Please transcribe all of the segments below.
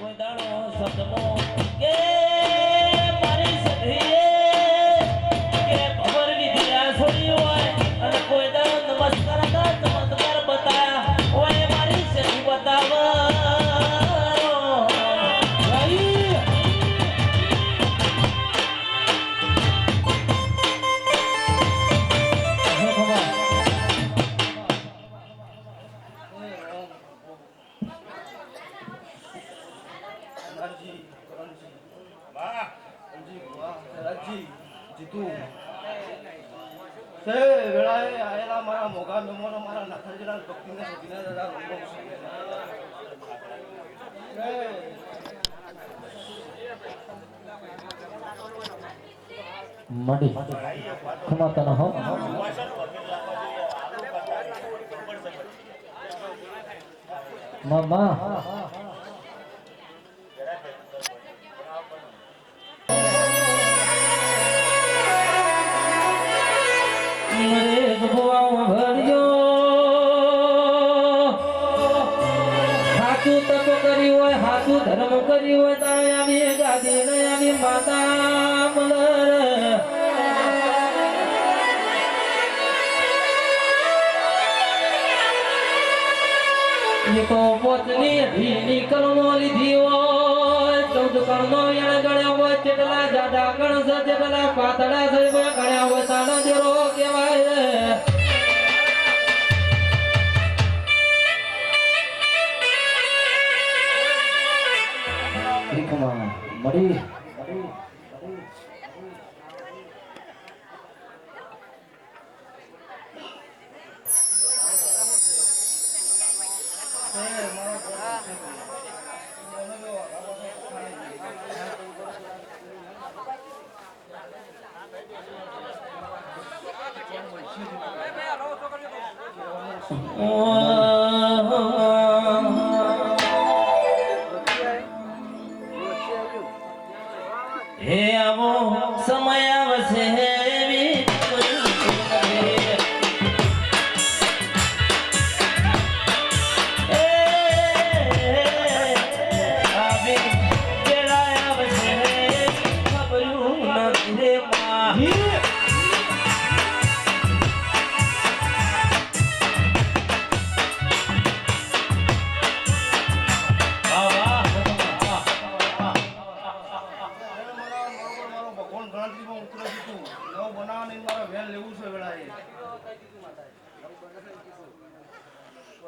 કોઈ દાડો સદમો કે મારી સધીએ કે ખબર વિધિયા છોડી હોય અને કોઈ દાડો નમસ્કાર કા ચમત્કાર બતાયા ઓય મારી સધી બતાવ વેળાએ આયેલા મારા મોગા મેમોનો મારા નાથાજીના ભક્તિને સદીના દાદા મડી ખમાતા હો મામા ધર્મ કરી હોય તારે આવી ગાદી ને આવી માતા મલર તો પોતની ધીની કલમો લીધી હોય 14 કલમો એને ગણ્યા હોય કેટલા જાડા ગણ છે કેટલા પાતળા છે ગણ્યા હોય તાનો દેરો કહેવાય મળી હે આવો સમય આવશે એવી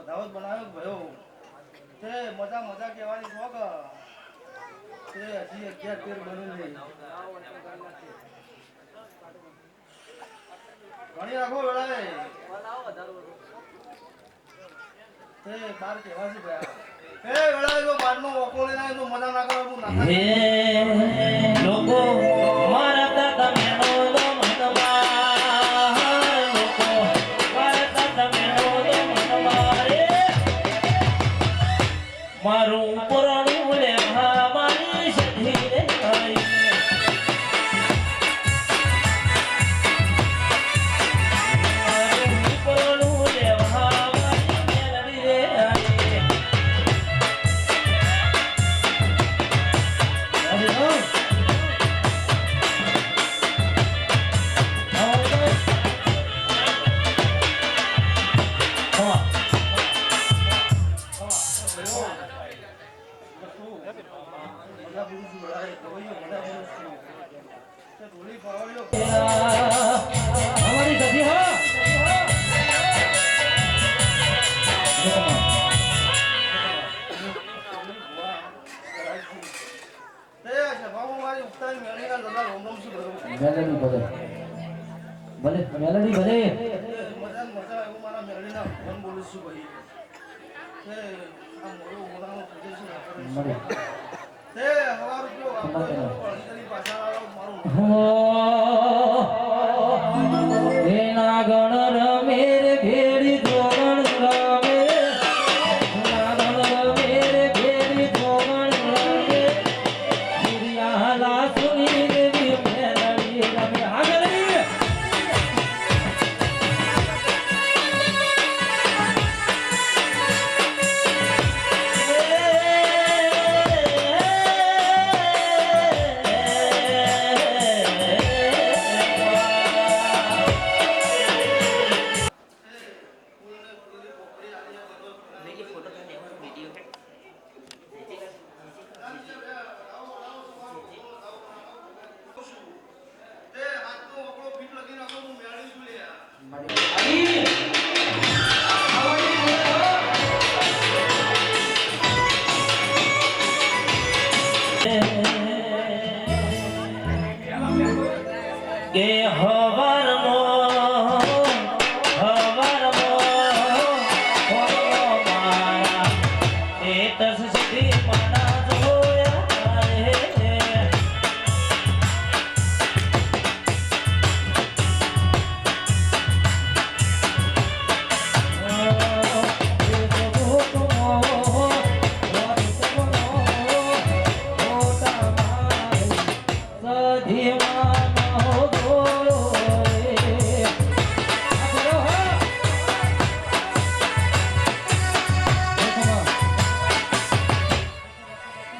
દાવત બનાવ્યો ભયો તે મજા મજા કહેવાની શોખ તે હજી 11-13 બની નહીં ઘણી રાખો વેળાએ તે બાર કહેવાશે ભયા એ વેળાએ જો બારનો ઓકો લઈને તો મજા ના કરવાનું ના હે લોકો મારા દાદા મેનો દો મનમાં લોકો મારા દાદા મેનો દો મનમાં મારું પુરાણું લેવા મારી સધી રે આવી મારું પુરાણું લેવા મારી મેલડી રે આવી हमारी सखी हो मेलडी बजे भले मेलडी बजे મજા મજા એવું મારા મેરડીના ફોન બોલું છું ભાઈ તે આ મોરો મોરાનો પ્રદેશ મળી તે હવારું જો અળીની પાછળ આવો મારું એના ગણ રમે રે ભેડી જોગણ રમે એના ગણ રમે રે ભેડી જોગણ રમે દુનિયા સુની દેવી મેલડી રમે આગળ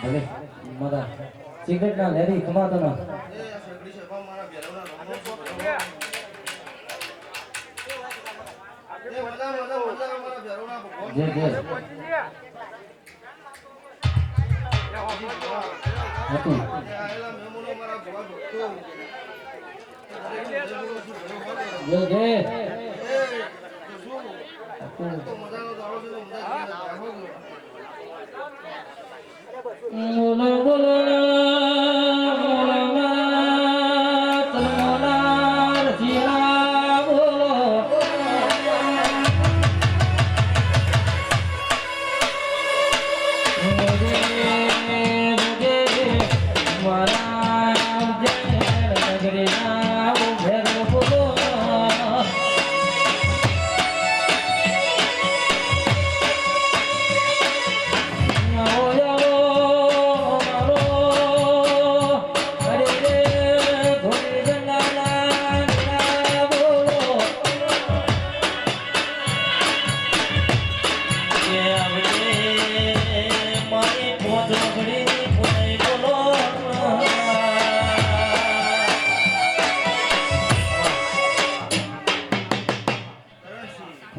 હવે મારા સિગરેટ ના લેરી કમાતો ના એ આ સગડી છે પણ મારા ભેરવના રમો છું ભયો. એ મજા મારા ભેરવના ભગવાન. જે જે હતું એ આયેલા મહેમાનો મારા ભગવાન ભક્તો. જે જે એ શું હતું તો મજાનો દાડો છે તો મજા રાખો. બોલો બોલો બોલો માત મોનાર જીલા બોલો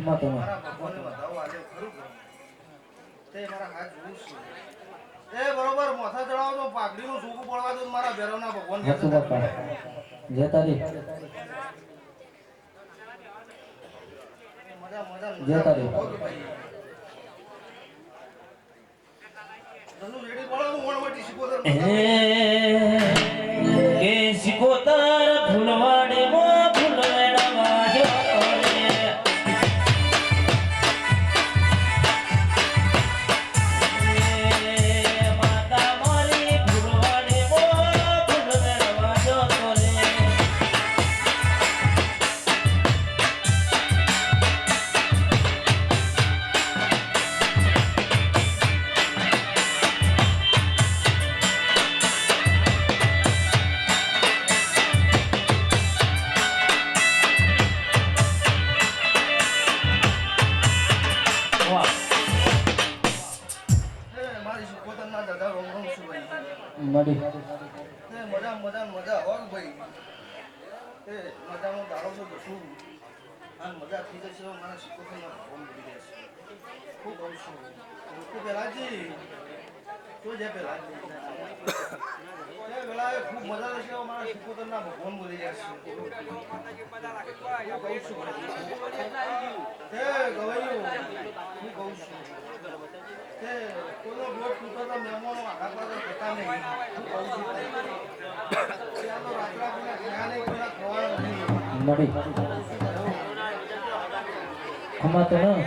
મારા ભગવાનને વધાવો આજે ખરું કરું. તે મારા હાથ જોઉં છું. એ બરોબર મોથા ચડાવો તો પાઘડીનું સૂકું પડવા દો મારા ભેરવના ભગવાન કહે છે. હતું બાપા જે તારી મજા જે તારી. ઓકે ભાઈ. તનું રેડી બોલો હું વણવટી શીખોતર કે સિકોતર ફૂલવાડીમાં ફૂલવેડામાં જતો રે. એ માતા મારી ફૂલવાડીમાં ફૂલવેડામાં જતો રે. વાહ. મારી શીખોતરના દાદા રોમ રોમ છું ભાઈ. મળી એ મજા હોગ ભાઈ. એ મજાનો દાડો છે તો શું આ મજા થઈ જશે તો મારા શીખોતરના ભગવાન મળી જશે. ખૂબ કહું છું લોકો પહેલાજી તો જે પહેલાજી એ પેલા એ ખૂબ મજા રહેશે તો મારા શીખોતરના ભગવાન મળી જશે. હું કહું છું એ ગવાયું હું કહું છું કે કોઈનો બ્લોક તૂટો તો મહેમાનો આઘા પાછળ થતા નહીં. હું કહું છું ત્યાં તો રાત્રા કોઈને ખાયા નહીં કોઈના ખવાનું નહીં. મળી કમાતો ના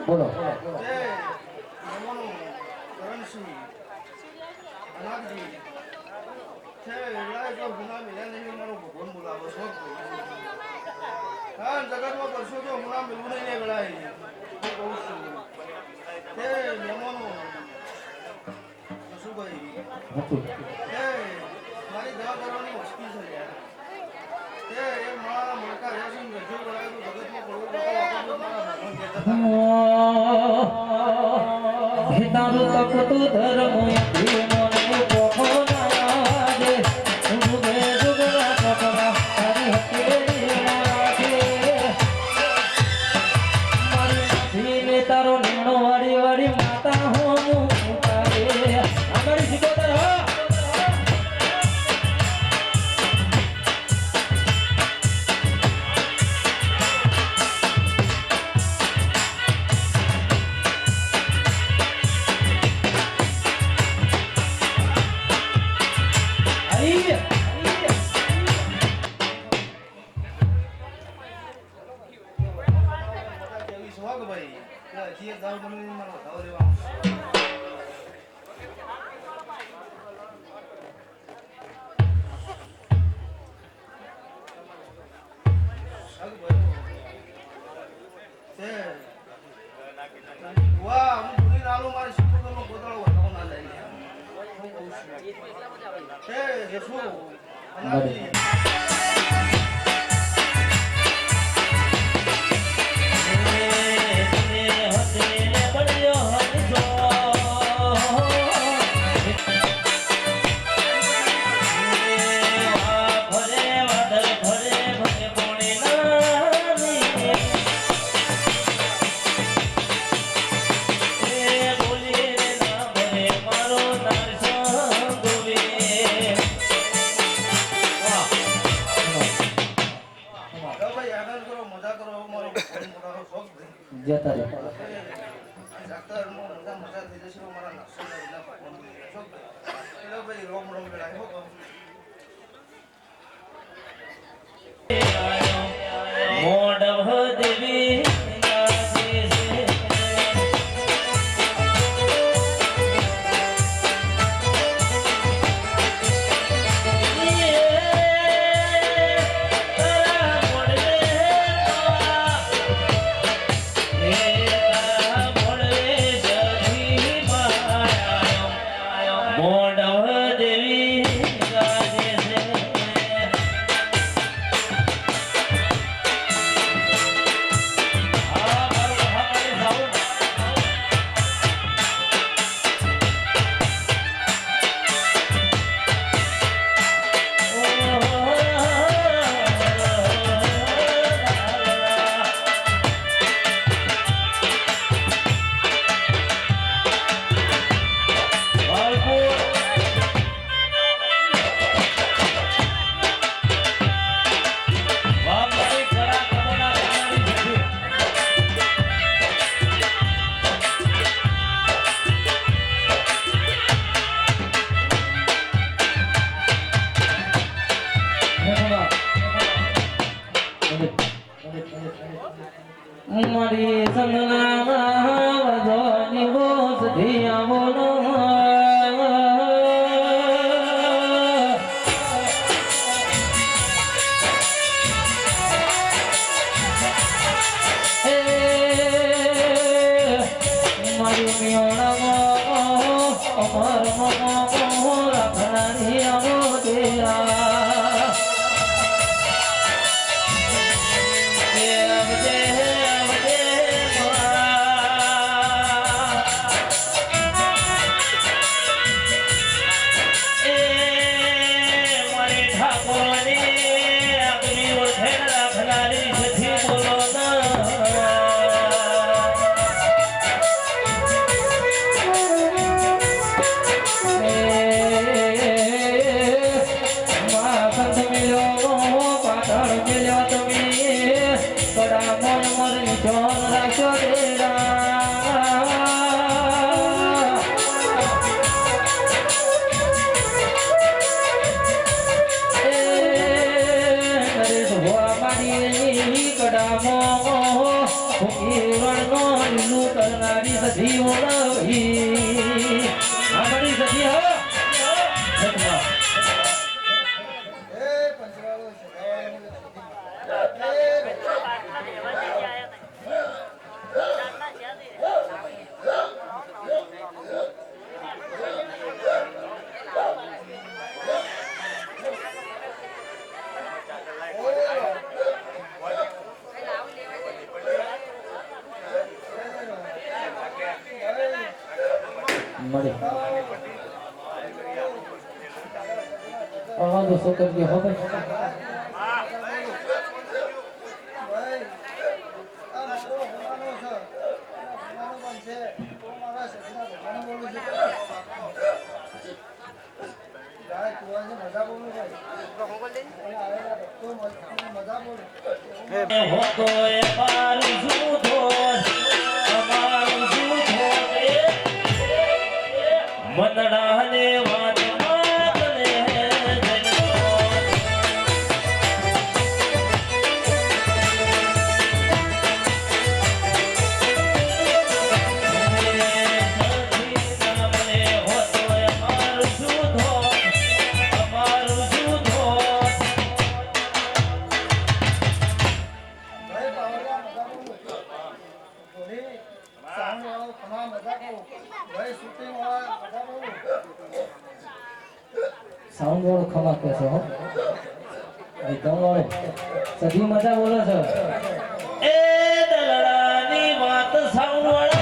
બોલો એ મહેમાનો કરણસિંહ અનાથજી છે એવડાય જો ગુના મિલ્યા નહીં મારો ભગવાન બોલાવો છો. હા જગતમાં કરશો તો ગુના મિલવું નહીં એવડાય. હું કહું છું તે મહેમાનો કશુભાઈ હતું એ મારી દવા કરવાની મુશ્કેલ છે યાર. એ મારા મળકા રહેશે ને રજૂ કરાય તો જગતમાં પડવું તો મારા ભગવાન કહેતા હતા. તારું તપતું ધર્મ મને પોખો ના દે ઉભે જુગરા કપડા તારી હથેળી રાખે મારી ધીને તારો નીણો વાળી વાળી માતા હું તારે આગળ શીખોતર હા મજા કેવી છે હોગ ભાઈ. કે હજી એક દારૂ બની મારો વધાવો લેવા હોગ ભાઈ. વાહ હું ભૂલી નાલું મારી શીખોતરનો ગોદડો વધાવો ના જાય. હું કહું છું એ જસુ અનાજી એ જતા રે જાતરમાં મજા થઈ જશે મારા નરસિંહના વિના ફોન શું એટલે ભાઈ રોમ રોમ કરાય હો તો મોડવ દેવી ગાજે છે. મારી સંગના વધવાની બોસ ધિયા બોલો મારી મિયોણામાં અમર મમો રાખનારી આવો દેરા કરનારી સધી ઓળવી આપણી સધી હવે એ પંચવાળો મળે આવા તો કરજો હવે હોતો એ મારું જૂઠો અમારું જૂઠો મનડાને વાત માતને સાઉન્ડ વાળો ખમા કે છે હો એકદમ વાળો સધી મજા બોલો છો એ દલડાની વાત સાંભળ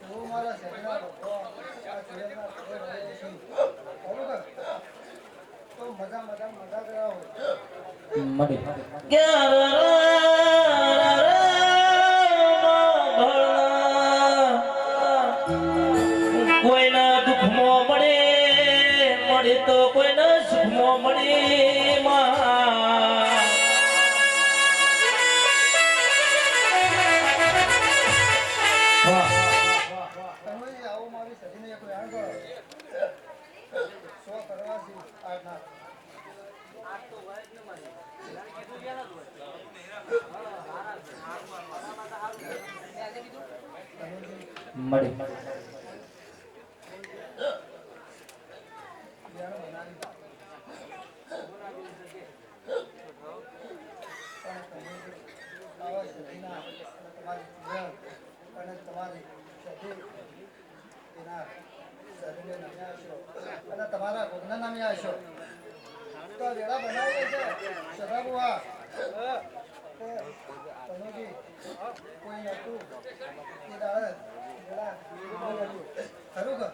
હું મારા શહેરના ભગવાન આ શહેરના ઘરે રહે છે. બરોબર? તો મજા કરાવો. મળી કોઈના દુઃખમાં મળે તો કોઈના સુખમાં મળે માં. તમે આવો મારી સજીને એક યાદ કરો. સો કરવા છે આજના. મળી યાર બનાવી. આવા સજીના તમારી જીવન અને તમારી સજી એના શરીરને નામે આવશો અને તમારા ગોગના નામે આવશો. તો વેળા બનાવીએ છે સદાબુઆ તનુજી કોઈ નતું એ દાડે વેળા ખરું કે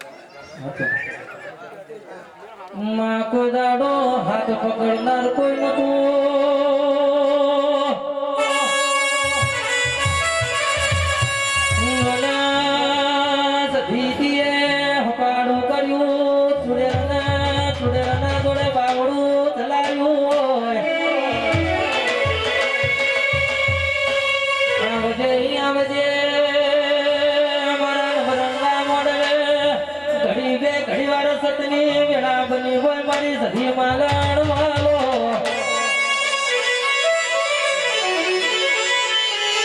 માં કોઈ દાડો હાથ પકડનાર કોઈ નતું. સધીતીએ હપાડું કર્યું, ચુડેરના જોડે બાવડું ચલાવ્યું. આવજે મારા ભરણના મોડે ઘડી બે ઘડી વાર સતની વેળા બની હોય મારી સધી માલાડ વાલો.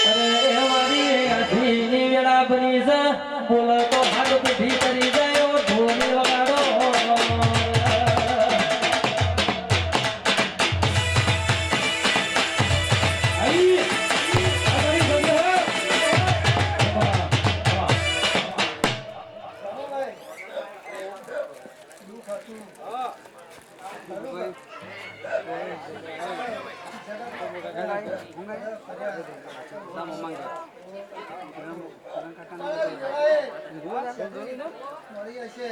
અરે એ મારી આધીની વેળા બની છે, બોલો તો હાથ પીઠી કરી જાય ઢોલી વગાડો. દુઃખ હતું મળી હશે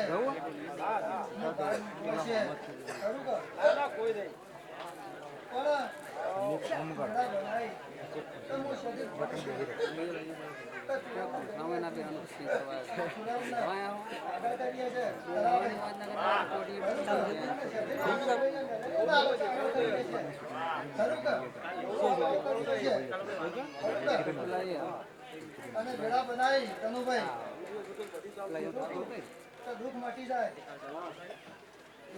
અને ભેળા બનાવી તનુભાઈ તો દુઃખ મટી જાય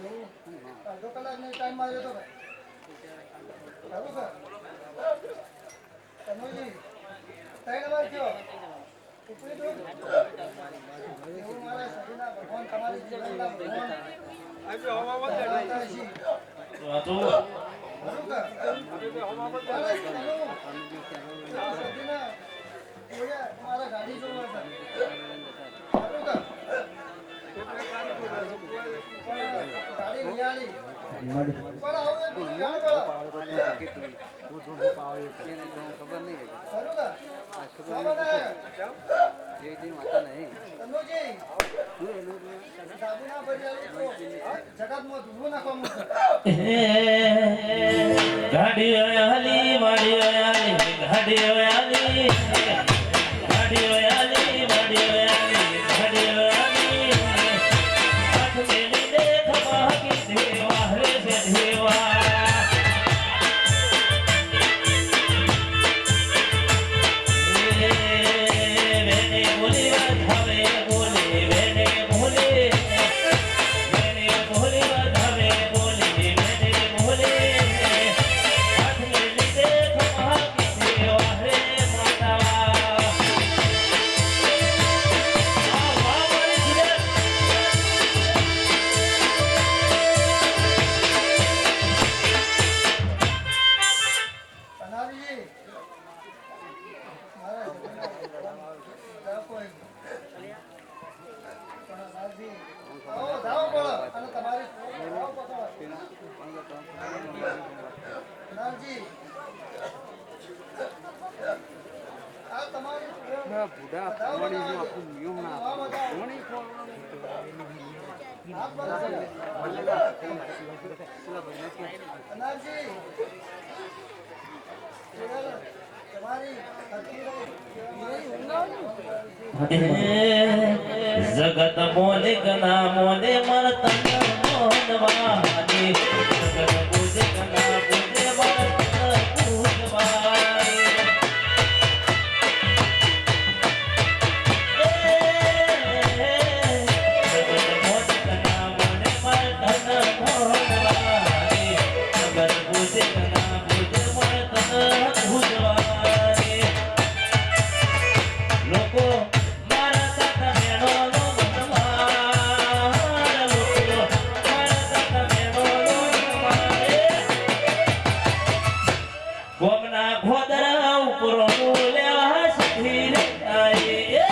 એવું અડધો કલાકનો ટાઈમ આવ્યો તો ભાઈ ખરું કે તનુજી 3 વાર થયો ઉપરી દુઃખ એવું મારા શરીરના ભગવાન તમારી જીવનના ભગવાન ધરાવતા છે. ખરું કે સજીના મારા ગાડી જોવા છે. ખરું કે ગાડી લઈ આવી મળી પણ હવે બીજું જાણ કરો. ખરું કે શું બનાવે તનુજી દાદીના ભર્યા તો જગતમાં ધૂળું નાખવાનું છે. ગાડી હાલી માડી હાલી ગાડી હાલી ગાડી હાલી માડી હાલી ગાડી હાલી હાથ મેલી દે ખમા કી દેવા રે સે દેવા. વેને બોલી વધાવે બોલી વેને બોલી વેને બોલી વધાવે બોલી વેને બોલી હાથ મેલી દે ખમા કી દેવા રે માતા. આ વાહ મારી જીવન બનાવી મારા જીવનના ભગવાન કોઈ પણ નાજી આવો જાઓ બોલો અને તમારી જાઓ પકડો નાજી આ તમારી બુઢા પાણી નું આખું નિયમ ના પાણી અનારજી તમારી જગત મોને ગના મોને મર તન મોનવાની જગત બોજે ગના બોજે મર તન પૂજવાની જગત મોને ગના મોને મર તન મોનવાની જગત બોજે ગના બોજે મર તન પૂજવાની લોકો મારા સાતા મેળોનો મનમાર લોકો મારા સાતા મેળોનો મનમાર ગોમના ગોદરા ઉપર લેવા સખી રે આયે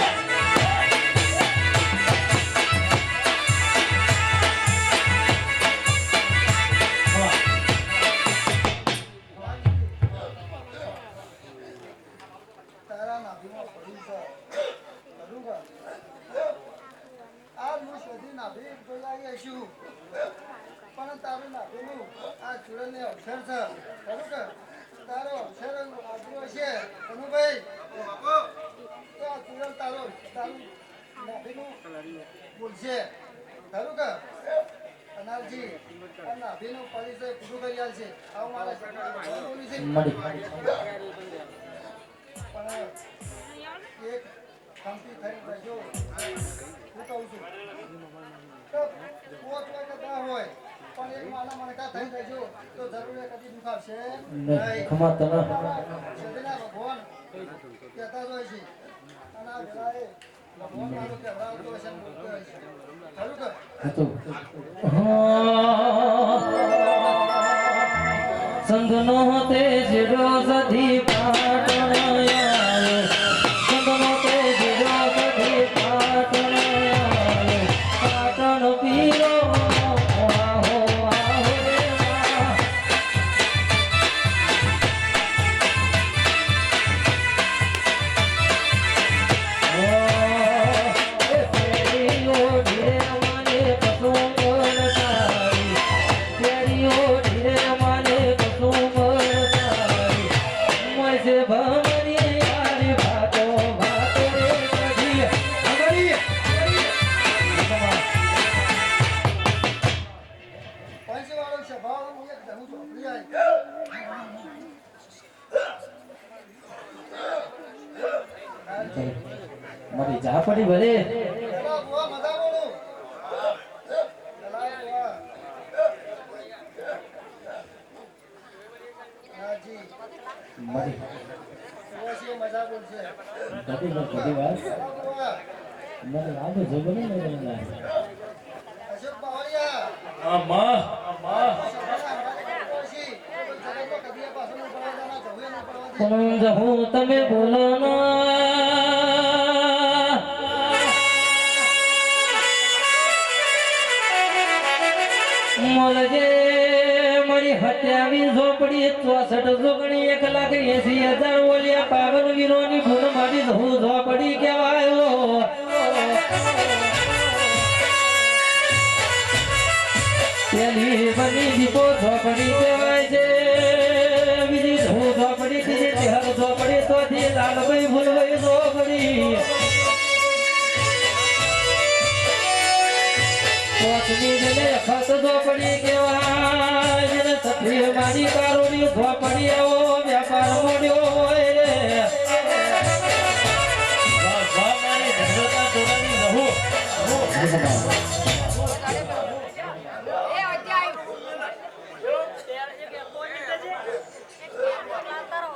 તારા નાભીમાં પડ્યું છે ખરું કે? આ હું શોધી નાભી બોલાવી આવીશું પણ તારું નાભીનું આ ચૂડને અક્ષર છે ખરું કે? તારો અક્ષર આવ્યો છે કનુભાઈ તો આ ચૂડન તારું નાભીનું બોલશે ખરું કે? અનારજી આ નાભીનું પરિચય પૂરું કરી આલશે આવું મારા શબ્દમાં બોલી છે પણ એક શાંતિ થઈ રહેજો હું કહું છું તો પોત હોય કે ના હોય પણ એક માના મણકા થઈ રહેજો તો જરૂર એ કદી દુઃખ આવશે નહીં. સદીના ભગવાન કહેતા જ હોય છે અને આ વેળાએ ભગવાન મારો કહેવડાવતો હશે ને બોલતો હોય છે ખરું કે? સંતનો તેજ રોજથી પાટણ આવ્યો સંતનો તેજ રોજથી પાટણ આવ્યો પાટણ પીરો આહો આહો રે મા. એ ફેરીઓ ધીરે મને કસું બોલતારી ફેરીઓ ધીરે મને કસું બોલતારી મોસે ભમરી યારી ભાતો ભાતો રે કઢી અગરી પંચવાળો સ્વભાવ હું એક ધનું ચોપડી આવી મારી જા પડી ભલે પેલા બુઆ મજા બોલું પેલા બુઆ હાજી મારી બુઆ મજા બોલશે બધી વાત પેલા બુઆ મને લાગે જબર નહીં મને અશોક બાવળિયા અમ્મા અમ્મા પણ હું તમે બોલો મળજે મારી 27 ઝોપડી 64 ઝોપડી 1,80,000 ઓલિયા 52 વીરોની ભૂલ મારી હું ઝોપડી કહેવાયો પેલી બની દીપો ઝોપડી કહેવાય છે બીજી હું ઝોપડી ત્રીજી હર ઝોપડી તો થી લાલભાઈ ભૂલભાઈ ઝોપડી પોતની જેને ખત ઝોપડી કહેવાય જેને સફી મારી કારોની ઝોપડી આવો વ્યાપાર મોડ્યો હોય રે વાહ મારી ધન્યતા જોડાની રહો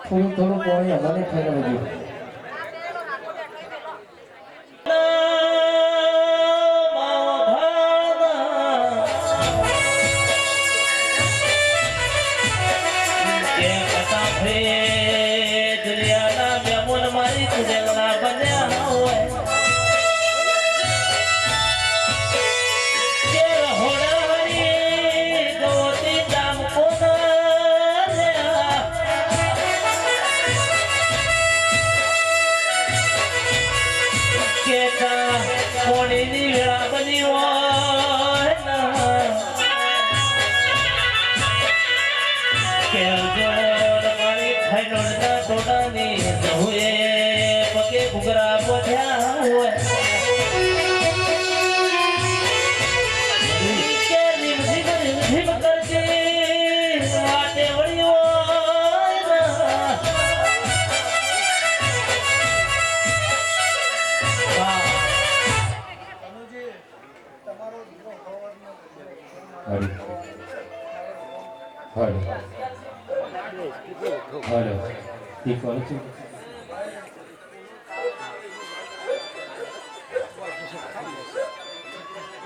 થોડું થોડું પાણી અમારે ફેરવજો ખાઈડોળના ટોળાની જહુએ પગે ઘૂઘરા પોધ્યા હોય કે રીમઝીમ કરતી વાટે વળ્યો તનુજી તમારો દીકરો ખવડનો હરી હલો ઈ કોણ છે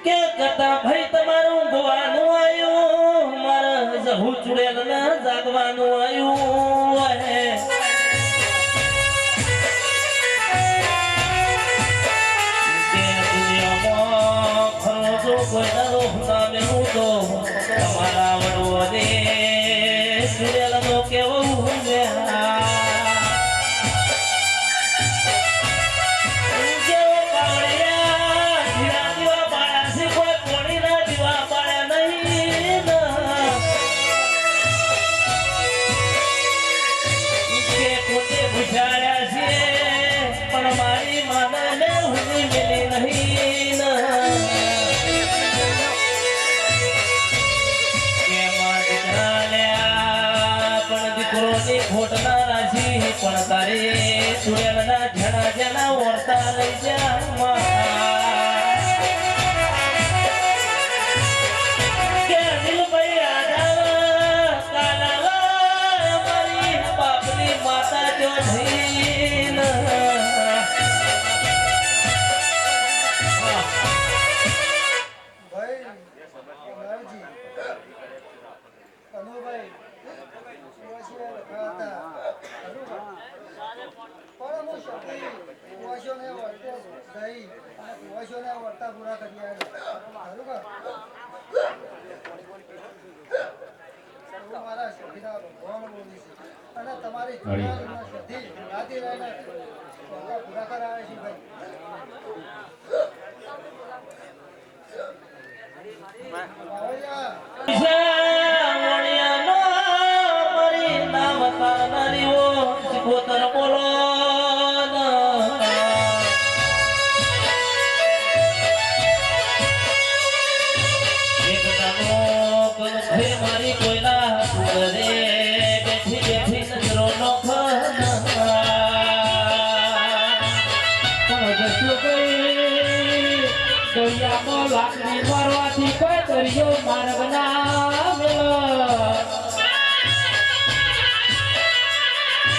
કે કરતા ભાઈ તમારું ગોવાનું આયું મારા જહુ ચુડેલ ના જાગવાનું આયું હે કે દુનિયામાં ખરો જો કોઈ દાડો નામે હું તો તમારા વડવો દે ચુડેલ નો કેવો મારી માને હુની મિલી નહીં કે માં દીકરાને પણ દીકરોની ખોટ ના રાશી પણ તારે સુરેલના જણા જણા ઓરતા રહી જા કે દિલભાઈ આડા કાલા મારી બાપની માતા જો ધીન ભાઈ નારજી અનુભાઈ સુવાસીયા લખાતા પણ હું શક્તિ સુવાસીઓને વર્તે ગઈ અને સુવાસીઓને વર્તા પૂરા કરી આવ્યા હું મારા શક્તિના ભગવાન બોલી છે અને તમારી જુનારીમાં શક્તિ રાતી રહીને વર્તા પૂરા કરાવે છે ભાઈ મારી કોઈના ઘરે બેઠી બેઠી નજરો નો દરિયામાં લાકડી મારવાથી કોઈ દરિયો માર્ગ ના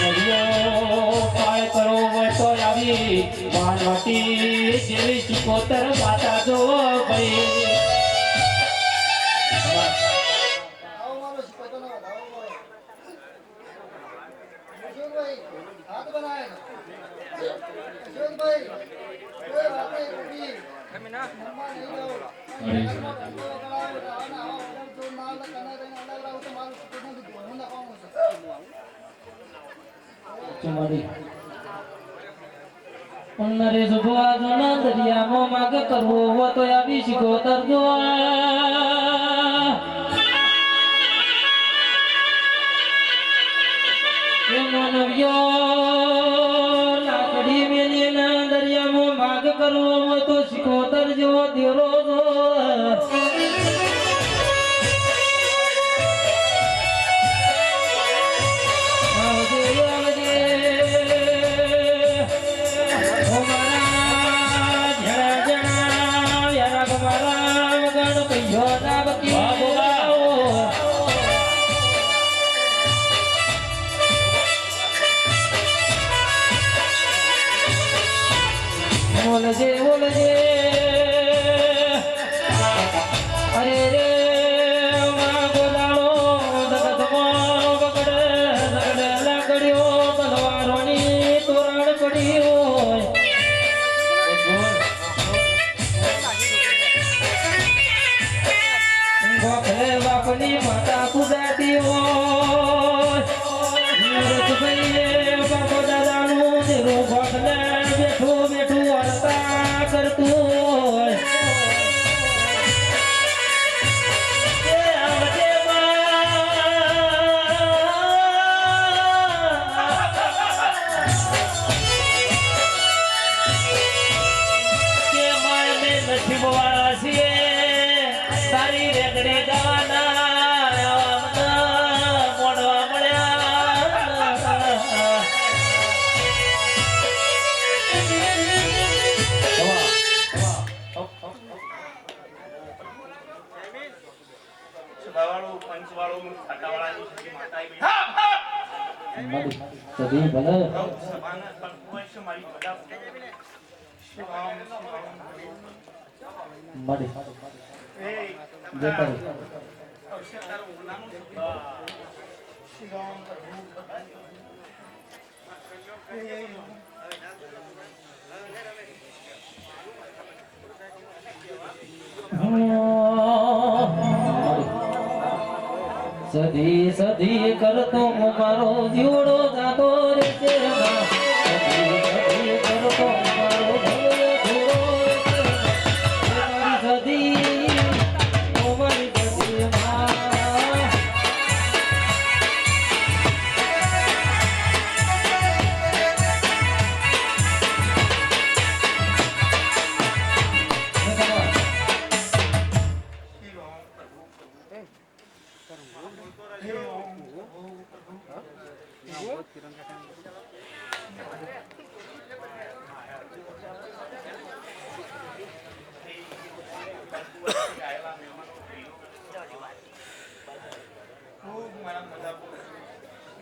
દરિયો પાય કરો તો આવી માનવતી જેવી ચુકોતર માતા જો ભાઈ આવો મારો શિકોતરનો વધાવો બોલો. અશોકભાઈ, હાથ બનાવે છે. અશોકભાઈ, કોઈ વાતે નથી. મનમાં નહીં રહો. મનમાં કંટ્રોલ કરાવો. આવા વગર જો ના એટલે કને રહીને અલગ રહો તો મારું શિકોતરનું ધોરણ નાખવાનું છે. નરેશ ભુવા જોના દરિયામાં માગ કરવો હો તો આવી શિકોતર જો લાકડી મેલીના દરિયામાં માગ કરવો હોય તો શિકોતર જેવો દેરો જો ઓલજે ઓલજે અરે રે માં ગોદાળો જગતમાં બગડે લગડે લાકડીઓ તલવારોની તોરણ પડી હોય ગોખલે બાપની માતા કુદાતી હોય રજભાઈએ બાપો દાદાનું દેરું ગોખલે બેઠું બેઠું વાર્તા કરતું હોય મળી સદી ભલે સભાના પણ કોઈ છે મારી બધા શ્રી રામ મળી એ જે કરે અવશ્ય તારું નામ શ્રી રામ સદી સદી કરતો મારો જીવડો જાતો રે છે સદી સદી કરતો મારો ભલો જીવડો રે છે મારી સદી માં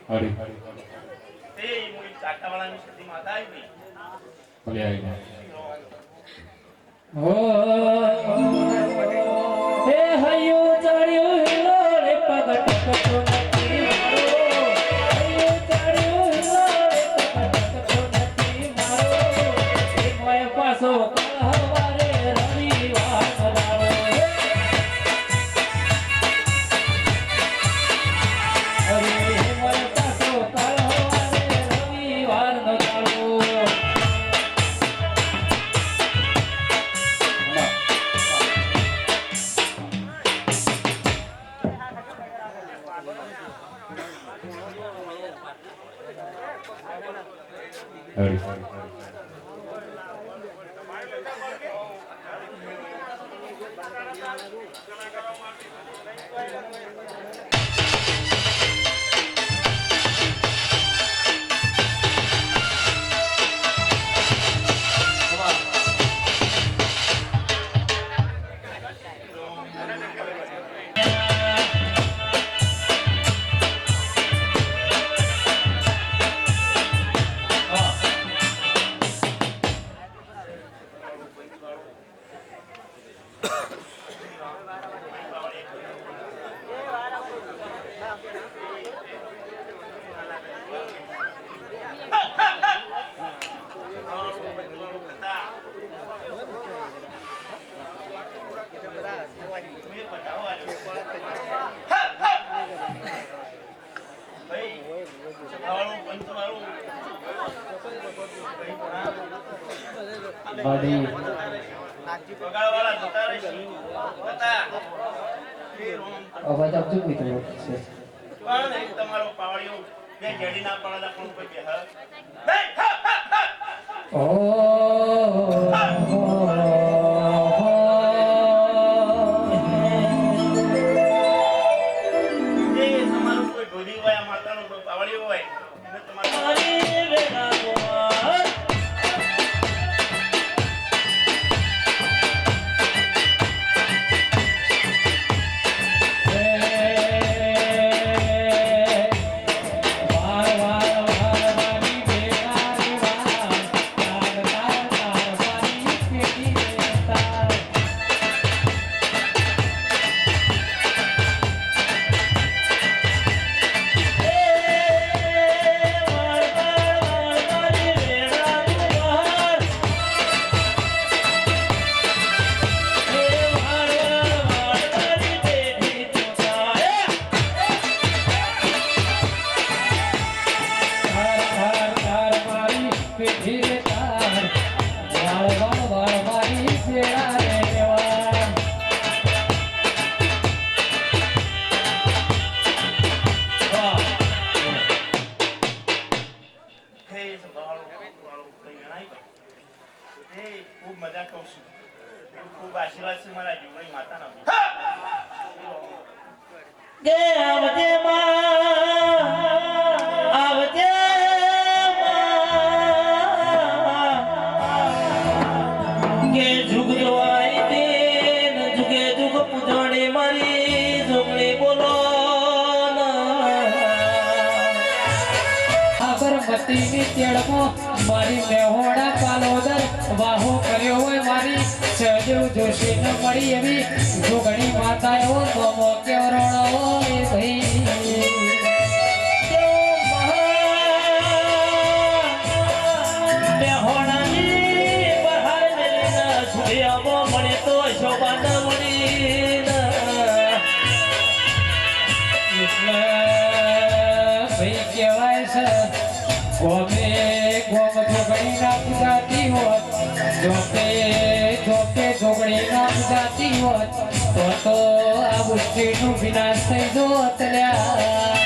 હરી એ મોઈ ચાટાવાળાની સતી માતા આવી ભલે આવી હે હૈયો ચડ્યો હિલો રે પગટ કટો નથી મારો હૈયો ચડ્યો હિલો રે પગટ કટો નથી મારો એક મોય પાસો હવારે રવિવાર મલાવો અરે મોય પાસો હવારે રવિવાર મલાવો હરી બડી બગાડવાળા જતા રહેશે જતા એ રોમ અવાજ આપજો મિત્રો છે પણ એક તમારો પાવડિયો બે જેડીના પાળા પણ કોઈ બે ઓ એ તમારું કોઈ ઢોલી હોય આ માતાનો કોઈ પાવડિયો હોય એને તમારું મારી વેલા કુમાર વાર વાર વાર મારી બેડા રે વાર તાર તાર તાર મારી પેટી રે તાર તાર તાર તાર મારી પેટી રે તાર વાર વાર વાર મારી બેડા રે વાર હે સંભાળો વાળો કઈ ગણાય એ ખૂબ મજા કહું છું ખૂબ આશીર્વાદ છે મારા જીવની માતાના ગે આવજે માં આવજે માં ગે જુગ જવાય તેન જુગે જુગ પૂજણી મારી જુગણી બોલો ના મતીની તેડમાં મારી મેહોણા પાલોદર વાહો કર્યો હોય મારી સહદેવ જોશીને મળી એવી જોગણી માતાઓ નમો કેવરણો એ ભાઈ મળે તો શોભા ન મળી એટલે ભાઈ કહેવાય છે ગોમે ગોમ જોગણી ના પૂજાતી હોત જોકે જોગણી ના પૂજાતી હોત તો આ બુદ્ધિનું વિનાશ થઈ જોત લ્યા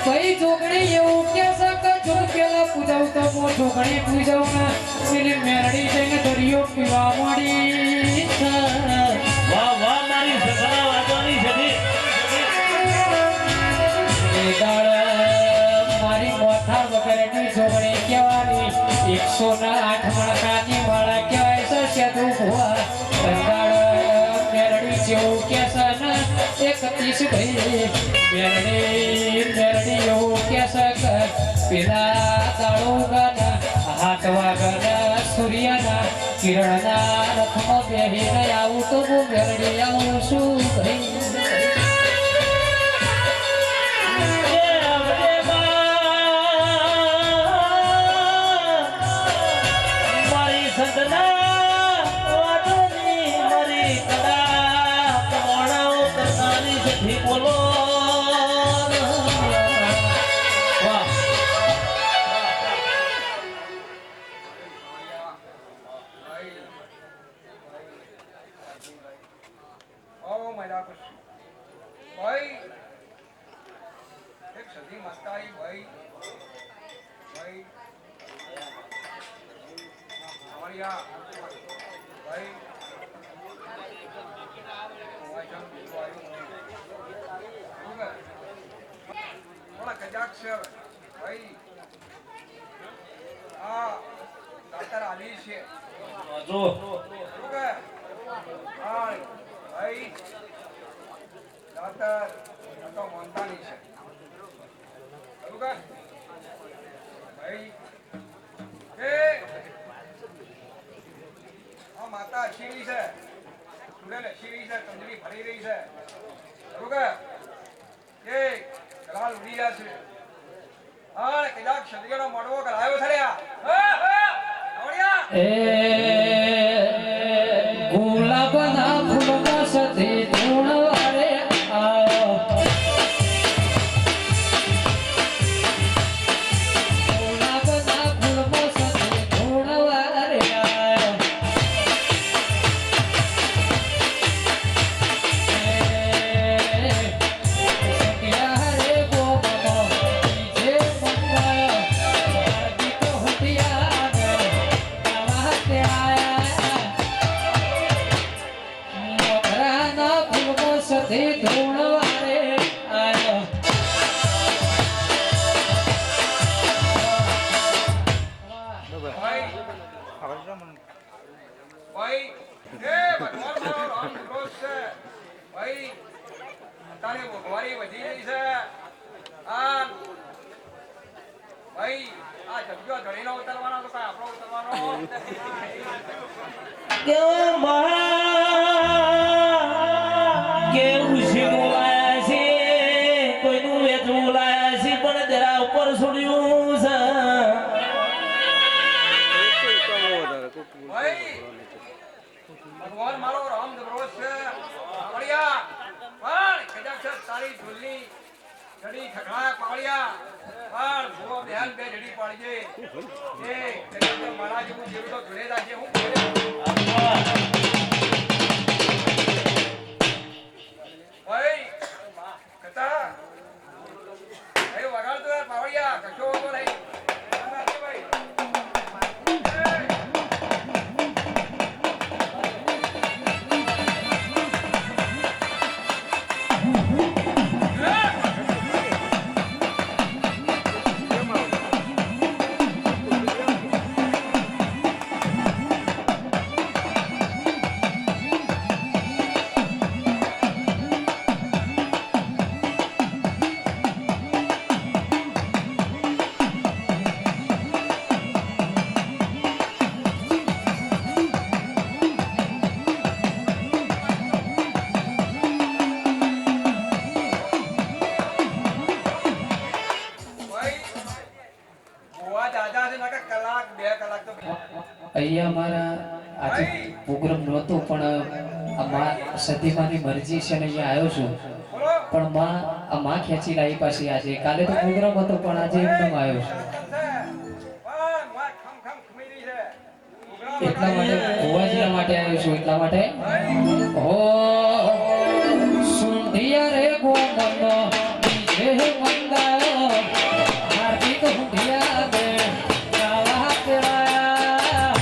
ભાઈ જોગણી એવું કે છે કે જો પેલા પૂજાવ તો મો જોગણી પૂજાવ ના પેલી મેરડી જઈને દરિયો પીવા મળી છે વાહ વાહ મારી સસરા વાતોની છે મારી મોથા વગરની જોગણી કહેવાની 108 મણકાની માળા કહેવાય છે સેતુ ભુવા કંગાળ મેરડી જેવું કે છે ને 31 ભાઈ મેરડી એવું કે છે કે પેલા દાડો ગાના હાથ વાગના સૂર્યના કિરણના રથમાં બેહીને આવું તો હું મેરડી આવું છું ભાઈ બોલો Oh my God. ભાઈ એક સદી માતાઈ ભાઈ અમારિયા ભાઈ થોડા કજાક છે ભાઈ આ દાતર આલી છે જો હા ભાઈ દાતર તો મોંતાની છે ભાઈ એ આ માતા શીરી છે સુરેલ શીરી છે તંદરી ભરી રહી છે બરોબર એ કલાલ ઉડી ગયા છે હા કદાચ ક્ષત્રિયનો મોડવો કરાયો થર્યા ગુલાબના ફૂલમાં સધી ધૂણવારે આવો ગુલાબના ફૂલમાં સધી ધૂણવારે આવો સખિયા રે ગોમનો જે મંગાયો ગીતો હટિયા આવા ત્યાં મોગરાના ફૂલમાં સધી ધૂણવારે આયો ભાઈ ભાઈ એ ભગવાન મારો રામ ક્રોધ છે ભાઈ તારે ભગવારી વધી ગઈ છે આ ભાઈ આ જગ્યો ધડીનો ઉતરવાનો તો કાંઈ આપણો ઉતરવાનો કેવું શીખવું લાયા છે કોઈનું વેચવું લાયા છે પણ જરા ઉપર છોડ્યું છે ભાઈ ભગવાન મારો રામ ક્રોધ છે પાવળિયા પણ કદાચ છે તારી ઢોલની જડી ખખડા પાવળિયા પણ ભૂવો બેન બે જડી પાડજે એ કદાચ મારા જેવું જેવું તો ધોળે રાખજે હું ભાઈ કતા એ વગાડતો યાર પાવળિયા કશો વાંધો નહીં ભાઈ અહીંયા મારા આજે પ્રોગ્રામ નહોતો પણ આ માં સતીમાની મરજી છે ને અહીંયા આવ્યો છું પણ માં આ માં ખેંચી લાવી પાછી આજે કાલે તો પ્રોગ્રામ હતો પણ આજે એકદમ આવ્યો છું એટલા માટે ભુવાજીના માટે આવ્યો છું એટલા માટે ઓ સુંધિયા રે ગોમનો બીજે મંગાયો હાર્દિક સુંધિયા દે ગાવા તેરાયા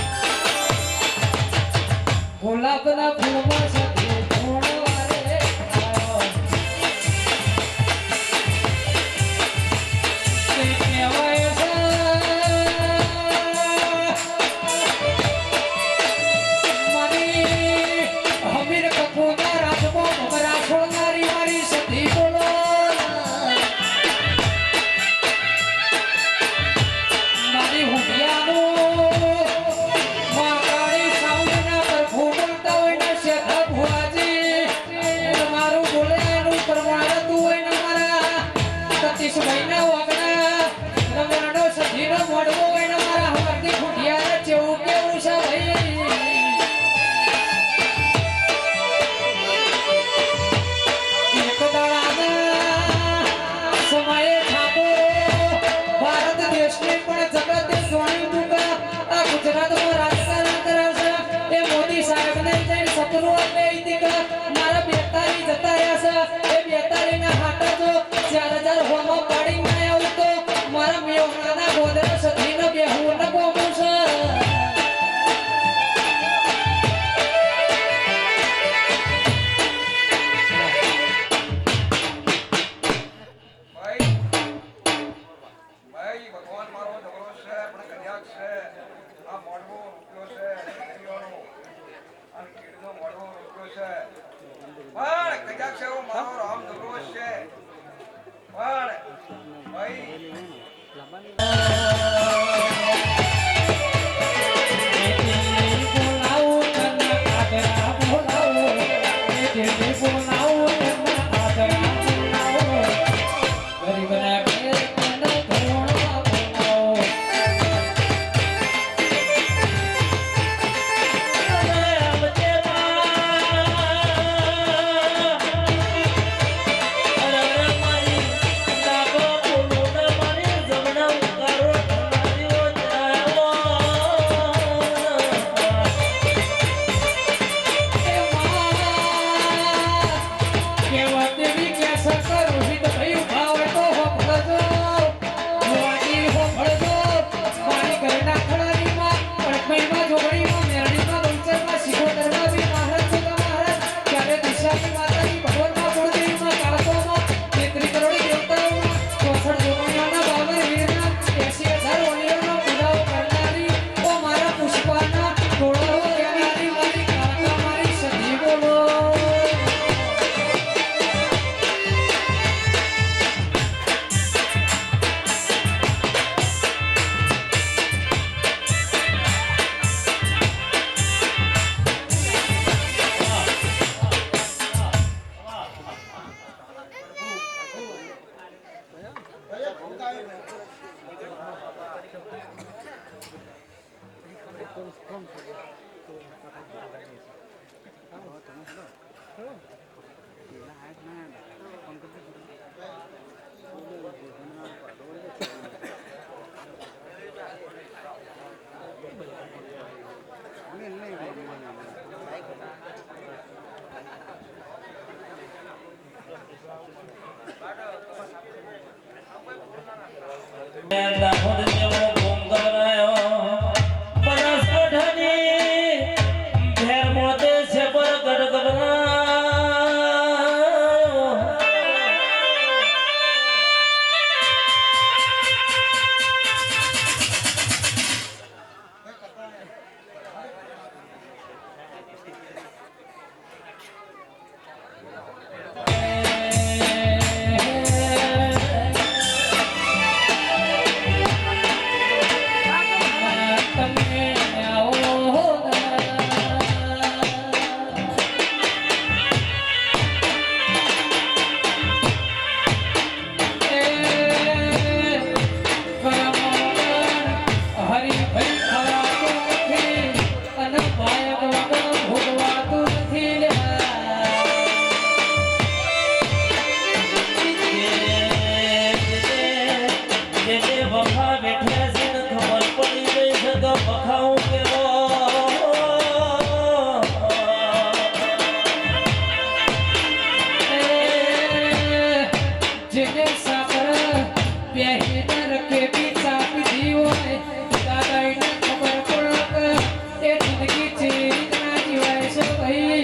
ગુલાબના ફૂલમાં સતી ફૂલવારે આવ્યો તે કહેવાય છે હમીર કપૂરના રાજમાં ભમરા છોડનારી મારી સતી બોલો મારી હુડિયાનું મારી સાઉન્ડના પરફો બોલતા હોય ને શેઠા ભુવાજી મારું બોલે એનું પ્રમાણ તું હોય ને મારા સતીશ મહિના વાગના રમણાનો સતીનો મોડવો હોય ને મારા હવારથી હુડિયા જેવું કેવું છે ભાઈ સમયે ઠાકોર ભારત દેશની પણ જગતે જોણી દુકા આ ગુજરાતમાં રાજકારણ કરાવશે એ મોદી સાહેબને જઈને સપનું આપે દીકા મારા 42 જતા રહ્યા છે એ 42 ના હાટા જો 4000 હોમો પાડી માં આવું તો મારા મેહોણાના ગોદરા સધીનો બેહું ન કોમું છે ભાઈ ભગવાન મારો ઝઘડો છે પણ કન્યા છે આ મોડવો રૂપિયો છે દરિયોનો આ કીડનો મોડવો રૂપિયો છે પણ કન્યા છે મારો રામ ઝઘડો છે પણ ભાઈ જેને સાકર બેહીને રખે બી ચાપી હોય દાદાઈને ખબર પડે કે એ જિંદગી ચીરના જીવાય છે ભાઈ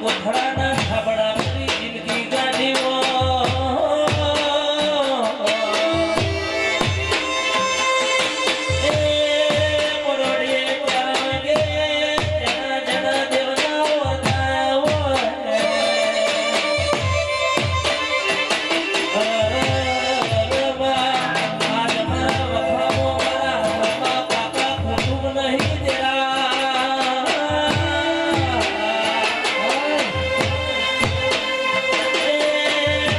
કોથળાના ધાબળા ભરી જિંદગી ગાડીઓ મોરડીએ ચાગે જણા જણા દેવનાઓ થાઓ આજ મારા વખાવો મારા બાપા કાકા ખોટું નહીં દેરા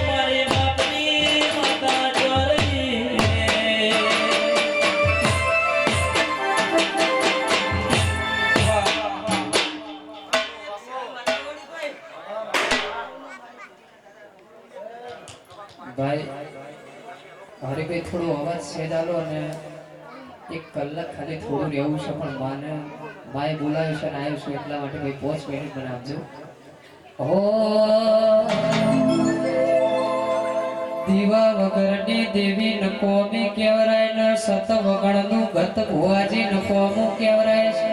મારી બાપની માતા ચોરી ભાઈ મારે કઈ થોડો અવાજ છેડાલો અને એક કલાક ખાલી થોડું રહેવું છે પણ માએ બોલાવ્યું છે અને આવ્યું છું એટલા માટે ભાઈ 5 મિનિટ બનાવજો ઓ દીવા વગરની દેવી ન કોમી કેવરાય ન સત વગણનું ગત ભુવાજી ન કોમું કેવરાય છે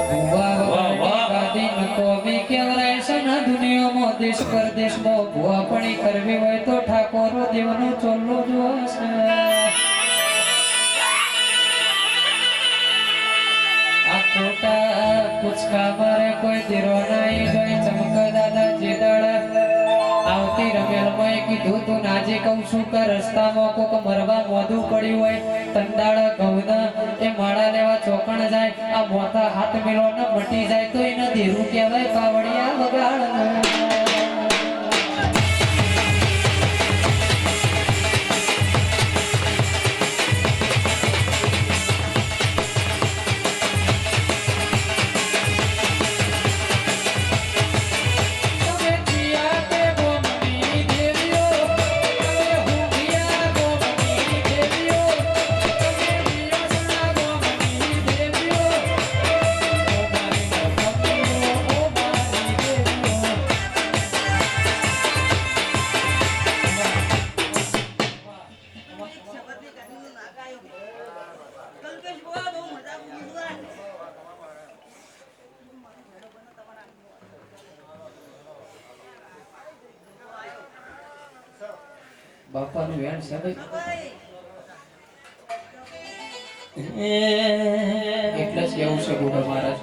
ભુવા વગરની ગાદી ન કોમી કેવરાય છે ન દુનિયામાં દેશ પરદેશમાં ભુવાપણી કરવી હોય તો ઠાકોરો દેવનો ચોલ્લો જોશે આ ખોટા કુચકા મારે કોઈ ધીરો નહીં જોઈ ચમક દાદા જે દાડા આવતી રમેલમાં કીધું તું નાજે કહું છું કે રસ્તામાં કોક મરવા મોઢું પડ્યું હોય તંદાળ ઘઉંના એ માળા લેવા ચોકણ જાય આ મોથા હાથ મેલો ને મટી જાય તો એને ધીરું કહેવાય પાવડિયા વગાડનું બાપાનું વેણ છે ભાઈ એટલે જ કેવું છે ગોડા મહારાજ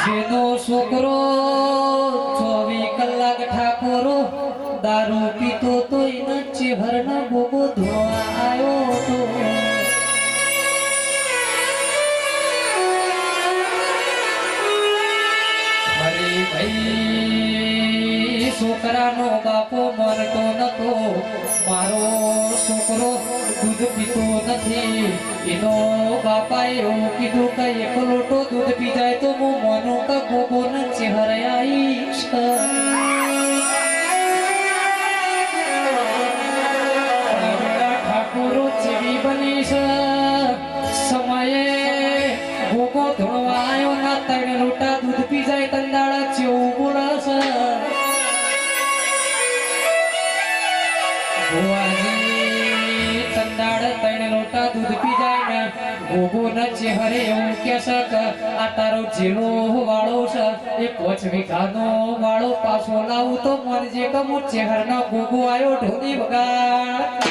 જેનો છોકરો 24 કલાક ઠાકોરો દારૂ પીતો તો એના ચેહરના ગોગો ધોવા આવ્યો તો ભાઈ છોકરાનો બાપો મરતો નતો મારો છોકરો દૂધ પીતો નથી એનો બાપાએ એવું કીધું કે એક લોટો દૂધ પી જાય તો હું માનું કે ગોગો ને ચહેરે આવીશ ઠાકોરો જેવી બની છે સમયે ગોગો ધોળવા આવ્યો ના 3 લોટા દૂધ પી જાય તંદાળા જેવું બોલાશે ભુવાજી તંદાળ 3 લોટા દૂધ પી જાય ને ગોગો ન ચહેરે એવું કહેશે કે આ તારો જેલો વાળો છે એ 5 વીઘાનો વાળો પાછો લાવું તો મરજે કે હું ચહેરના ગોગો આવ્યો ઢોલી વગાડ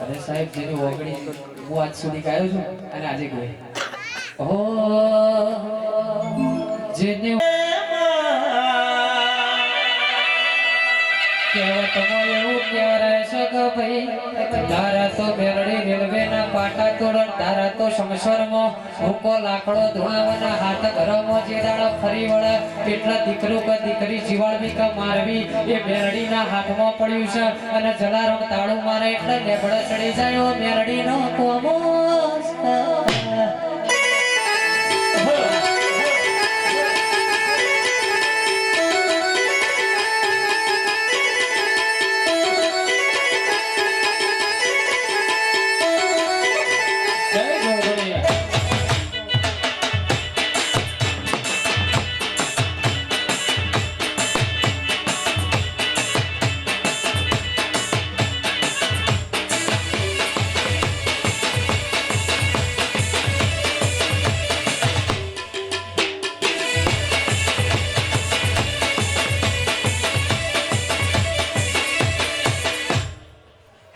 અને સાહેબ જેની ઓગણી હું આજ સુધી ગાયો છું અને આજે ગયો જેને કહેવતમાં એવું કહેવાય છે કે ભાઈ તારા તો મેરડી રેલવેના પાટા તોડન તારા તો સંસારમાં ભૂકો લાકડો ધોવાના હાથ ઘરમાં જે દાડો ફરી વળે એટલા દીકરો કે દીકરી જીવાડવી કે મારવી એ મેરડીના હાથમાં પડ્યું છે અને જલારામ તાળું મારે એટલે લેબડો ચડી જાય ઓ મેરડીનો કોમો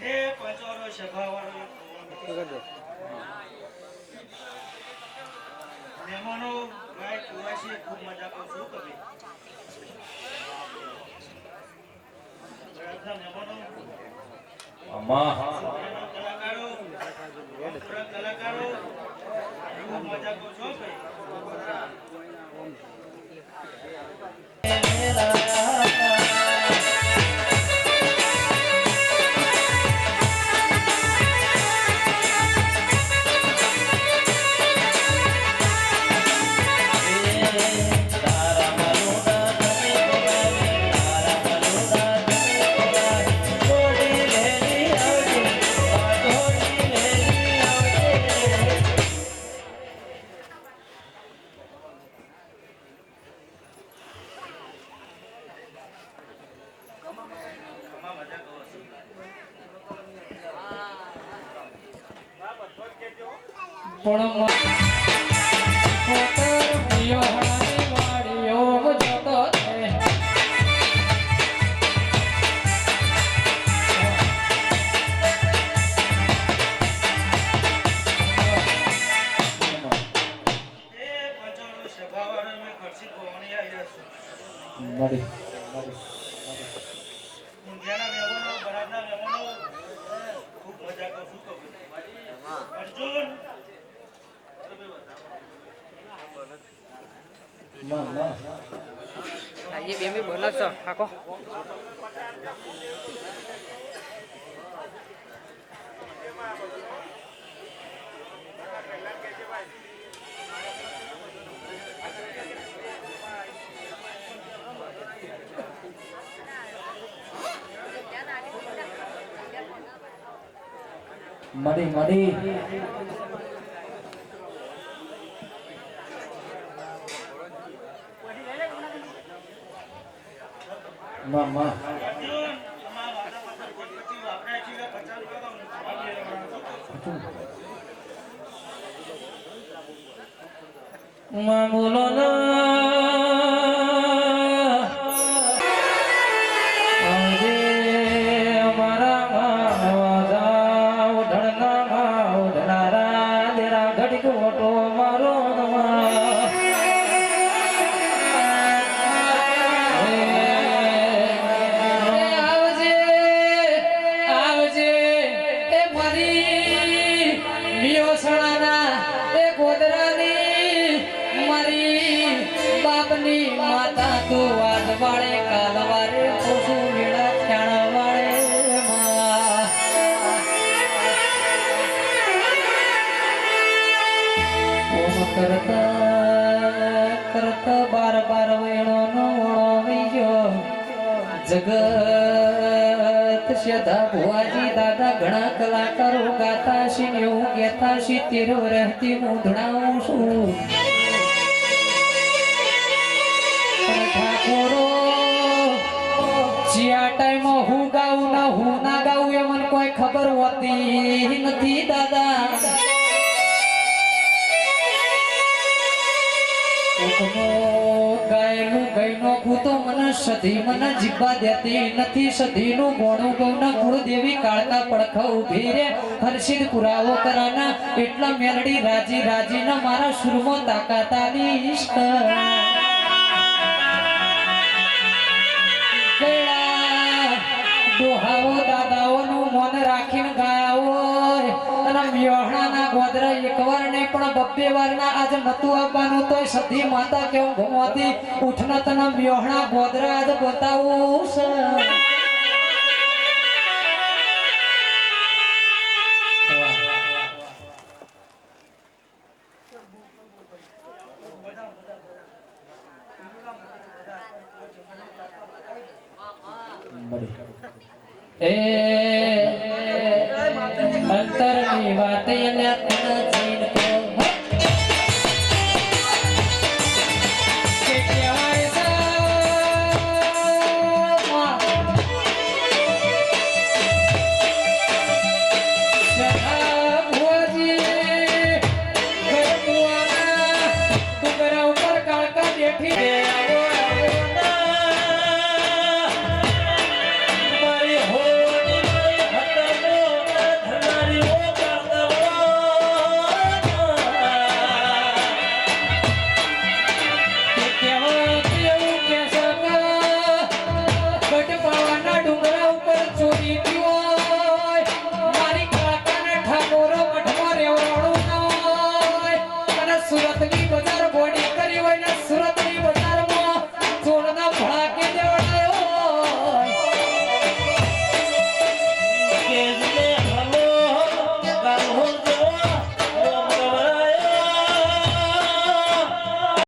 હે પંચોરો સભાવાળો મહેમાનો ગાય કુવાસી ખૂબ મજા કરું છું કભી મહેમાનો અમ્મા કલાકારો ખૂબ મજા કરું છું અર્જુન ये बेमी बोला तो आको मड़ी मड़ी मामा અર્જુન અમારા વાડા પાછળ ગણપતિ વાપરાય છે કે 50 રૂપિયા मांगलो ना अरे हमारा मानवादा उधरना उधरारा तेरा घड़ी को तो मारो બાપની માતા તો આજ વાળે કાલ વારે પોસુ મેળા ખ્યાણા વાળે ઓમ કરતા કરતા બાર બાર વેણો નો વણો વૈયો જગત સદા ભુવાજી દાદા ઘણા કલાકારો ગાતા છે ને એવું કહેતા છે તેરો રહેતી હું ધણાવું છું જ્યાં ટાઈમ હું ગાઉં ના હું ના ગાઉં એ મને કોઈ ખબર હોતી નથી દાદા ગાયેલું ગઈનો તો મને સધી મને જીભા દેતી નથી સધીનું ગોણું ગૌના કુળદેવી કાળકા પડખા ઉભી રે હર્ષિત પુરાવો કરાના એટલા મેલડી રાજી રાજીના મારા સુરમાં તાકાત આલી મોન રાખીને ગાયા હોય અને મ્યોહણાના ગોદરા એકવાર ને પણ બબ્બે વારના આજ નતું આવવાનું તોય સધી માતા કેવું ભમવાતી ઉઠના તને મ્યોહણા ગોદરા આજ બતાવું છે અંતરની વાત એને